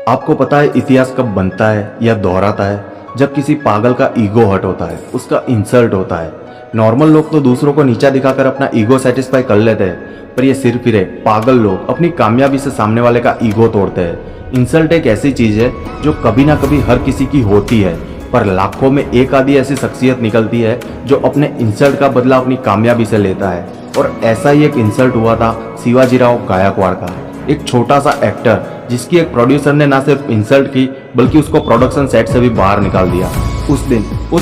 आपको पता है इतिहास कब बनता है या दोहराता है? जब किसी पागल का ईगो हर्ट होता है, उसका इंसल्ट होता है। नॉर्मल लोग तो दूसरों को नीचा दिखाकर अपना ईगो सेटिस्फाई कर लेते हैं, पर ये सिर्फ फिरे पागल लोग अपनी कामयाबी से सामने वाले का ईगो तोड़ते हैं। इंसल्ट एक ऐसी चीज है जो कभी ना कभी हर किसी की होती है, पर लाखों में एक आधी ऐसी शख्सियत निकलती है जो अपने इंसल्ट का बदला अपनी कामयाबी से लेता है। और ऐसा ही एक इंसल्ट हुआ था शिवाजीराव गायकवाड़ का। एक छोटा सा एक्टर जिसकी एक प्रोड्यूसर ने ना सिर्फ इंसल्ट की बल्कि उसको प्रोडक्शन सेट से भी बाहर निकाल दिया। उस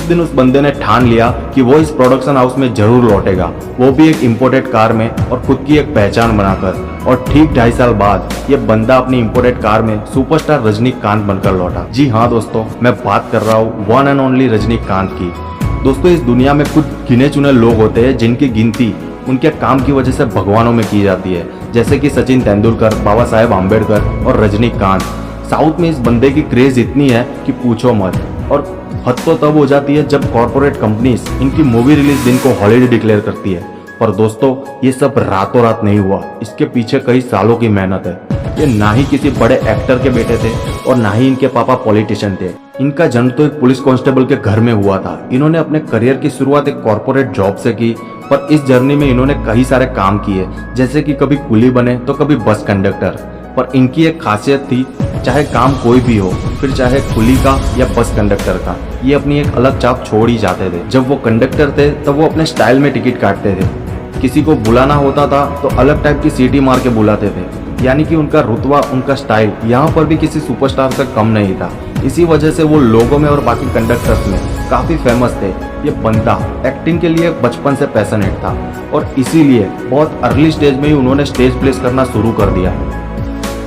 दिन उस बंदे ने ठान लिया कि वो इस प्रोडक्शन हाउस में जरूर लौटेगा, वो भी एक इंपोर्टेड कार में और खुद की एक पहचान बनाकर। और ठीक 2.5 साल बाद ये बंदा अपनी इंपोर्टेड कार में सुपरस्टार रजनीकांत बनकर लौटा। जी हाँ दोस्तों, मैं बात कर रहा हूँ वन एंड ओनली रजनीकांत की। दोस्तों, इस दुनिया में कुछ गिने चुने लोग होते हैं जिनकी गिनती उनके काम की वजह से भगवानों में की जाती है, जैसे कि सचिन तेंदुलकर, बाबा साहेब आम्बेडकर और रजनीकांत। साउथ में इस बंदे की क्रेज इतनी है कि पूछो मत। और हद तो तब हो जाती है जब कॉर्पोरेट कंपनीज इनकी मूवी रिलीज दिन को हॉलीडे डिक्लेयर करती है। पर दोस्तों, ये सब रातों रात नहीं हुआ, इसके पीछे कई सालों की मेहनत है। ये ना ही किसी बड़े एक्टर के बेटे थे और ना ही इनके पापा पॉलिटिशियन थे। इनका जन्म तो एक पुलिस कांस्टेबल के घर में हुआ था। इन्होंने अपने करियर की शुरुआत एक कॉर्पोरेट जॉब से की, पर इस जर्नी में इन्होंने कई सारे काम किए, जैसे कि कभी कुली बने तो कभी बस कंडक्टर। पर इनकी एक खासियत थी, चाहे काम कोई भी हो, फिर चाहे कुली का या बस कंडक्टर का, ये अपनी एक अलग छाप छोड़ ही जाते थे। जब वो कंडक्टर थे तब वो अपने स्टाइल में टिकट काटते थे। किसी को बुलाना होता था तो अलग टाइप की सीटी मार के बुलाते थे, यानी कि उनका रुतबा, उनका स्टाइल यहाँ पर भी किसी सुपरस्टार से कम नहीं था। इसी वजह से वो लोगों में और बाकी कंडक्टर्स में काफी फेमस थे। ये बंदा एक्टिंग के लिए बचपन से पैशनेट था और इसीलिए बहुत अर्ली स्टेज में ही उन्होंने स्टेज प्लेस करना शुरू कर दिया।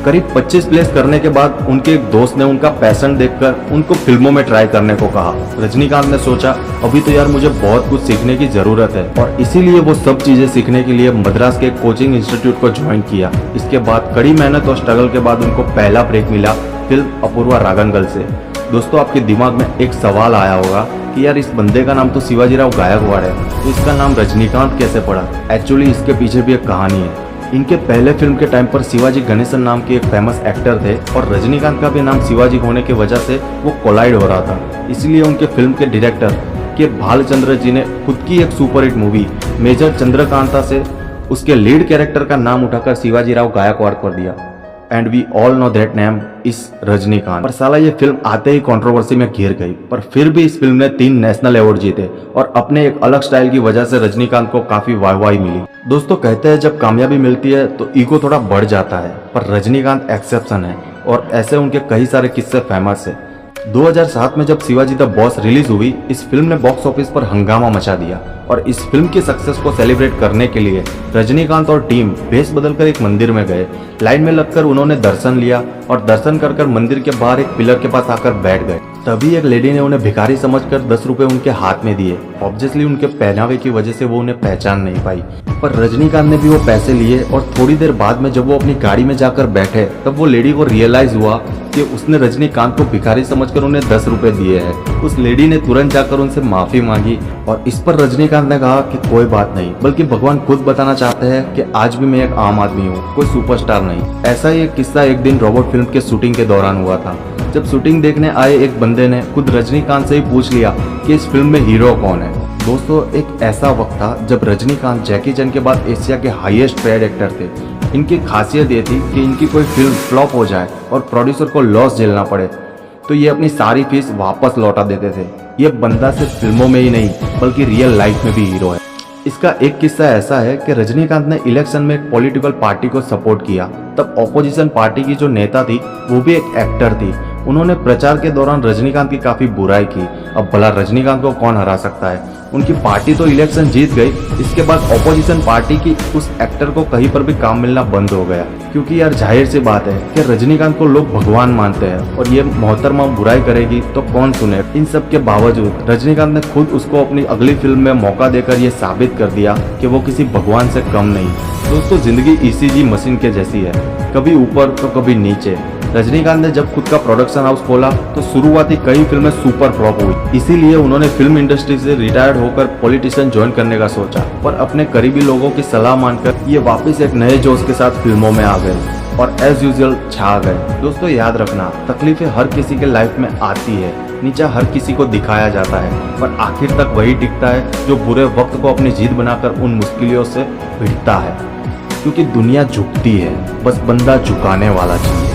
करीब 25 प्लेस करने के बाद उनके एक दोस्त ने उनका पैशन देखकर उनको फिल्मों में ट्राई करने को कहा। रजनीकांत ने सोचा, अभी तो यार मुझे बहुत कुछ सीखने की जरूरत है, और इसीलिए वो सब चीजें सीखने के लिए मद्रास के कोचिंग इंस्टीट्यूट को ज्वाइन किया। इसके बाद कड़ी मेहनत और स्ट्रगल के बाद उनको पहला ब्रेक मिला फिल्म अपूर्वा रागनगल से। दोस्तों, आपके दिमाग में एक सवाल आया होगा कि यार इस बंदे का नाम तो शिवाजीराव गायकवाड़ है, तो इसका नाम रजनीकांत कैसे पड़ा? एक्चुअली इसके पीछे भी एक कहानी है। इनके पहले फिल्म के टाइम पर शिवाजी गणेशन नाम के एक फेमस एक्टर थे और रजनीकांत का भी नाम शिवाजी होने की वजह से वो कोलाइड हो रहा था। इसलिए उनके फिल्म के डायरेक्टर के भालचंद्र जी ने खुद की एक सुपरहिट मूवी मेजर चंद्रकांता से उसके लीड कैरेक्टर का नाम उठाकर शिवाजीराव गायकवाड़ कर दिया। And we all know that name is Rajinikanth. पर साला ये फिल्म आते ही कंट्रोवर्सी में घिर गई, पर फिर भी इस फिल्म ने 3 नेशनल अवार्ड जीते और अपने एक अलग स्टाइल की वजह से रजनीकांत को काफी वाहवाही मिली। दोस्तों, कहते हैं जब कामयाबी मिलती है तो ईगो थोड़ा बढ़ जाता है, पर रजनीकांत एक्सेप्शन है और ऐसे उनके कई सारे किस्से फेमस है। 2007 में जब शिवाजी द बॉस रिलीज हुई, इस फिल्म ने बॉक्स ऑफिस पर हंगामा मचा दिया और इस फिल्म की सक्सेस को सेलिब्रेट करने के लिए रजनीकांत और टीम भेष बदलकर एक मंदिर में गए। लाइन में लगकर उन्होंने दर्शन लिया और दर्शन कर मंदिर के बाहर एक पिलर के पास आकर बैठ गए। तभी एक लेडी ने उन्हें भिखारी समझकर 10 रुपए उनके हाथ में दिए। ऑब्वियसली उनके पहनावे की वजह से वो उन्हें पहचान नहीं पाई, पर रजनीकांत ने भी वो पैसे लिए और थोड़ी देर बाद में जब वो अपनी गाड़ी में जाकर बैठे तब वो लेडी को रियलाइज हुआ कि उसने रजनीकांत को भिखारी समझकर उन्हें 10 रुपए दिए हैं। उस लेडी ने तुरंत जाकर उनसे माफी मांगी और इस पर रजनीकांत ने कहा कि कोई बात नहीं, बल्कि भगवान खुद बताना चाहते हैं कि आज भी मैं एक आम आदमी हूँ, कोई सुपरस्टार नहीं। ऐसा ही एक किस्सा एक दिन रोबोट फिल्म के शूटिंग के दौरान हुआ था। जब शूटिंग देखने आए एक बंदे ने खुद रजनीकांत से ही पूछ लिया कि इस फिल्म में हीरो कौन है। दोस्तों, एक ऐसा वक्त था जब रजनीकांत जैकी चैन के बाद एशिया के हाईएस्ट पेड एक्टर थे। इनकी खासियत ये थी कि इनकी कोई फिल्म फ्लॉप हो जाए और प्रोड्यूसर को लॉस झेलना पड़े तो ये अपनी सारी फीस वापस लौटा देते थे। ये बंदा सिर्फ फिल्मों में ही नहीं बल्कि रियल लाइफ में भी हीरो है। इसका एक किस्सा ऐसा है कि रजनीकांत ने इलेक्शन में एक पॉलिटिकल पार्टी को सपोर्ट किया। तब ऑपोजिशन पार्टी की जो नेता थी वो भी एक एक्टर थी। उन्होंने प्रचार के दौरान रजनीकांत की काफी बुराई की। अब भला रजनीकांत को कौन हरा सकता है? उनकी पार्टी तो इलेक्शन जीत गई, इसके बाद ऑपोजिशन पार्टी की उस एक्टर को कहीं पर भी काम मिलना बंद हो गया, क्योंकि यार जाहिर सी बात है कि रजनीकांत को लोग भगवान मानते हैं और ये मोहतरमा बुराई करेगी तो कौन सुने। इन सब के बावजूद रजनीकांत ने खुद उसको अपनी अगली फिल्म में मौका देकर ये साबित कर दिया कि वो किसी भगवान से कम नहीं। दोस्तों, जिंदगी ईसीजी मशीन के जैसी है, कभी ऊपर तो कभी नीचे। रजनीकांत ने जब खुद का प्रोडक्शन हाउस खोला तो शुरुआती कई फिल्में सुपर फ्लॉप हुई। इसीलिए उन्होंने फिल्म इंडस्ट्री से रिटायर्ड होकर पॉलिटिशियन ज्वाइन करने का सोचा, पर अपने करीबी लोगों की सलाह मानकर ये वापस एक नए जोश के साथ फिल्मों में आ गए। और एज यूजुअल छा गए। दोस्तों याद रखना, तकलीफें हर किसी के लाइफ में आती है, नीचा हर किसी को दिखाया जाता है, पर आखिर तक वही टिकता है जो बुरे वक्त को अपनी जीत बनाकर उन मुश्किलों से भिड़ता है। क्योंकि दुनिया झुकती है, बस बंदा झुकाने वाला चाहिए।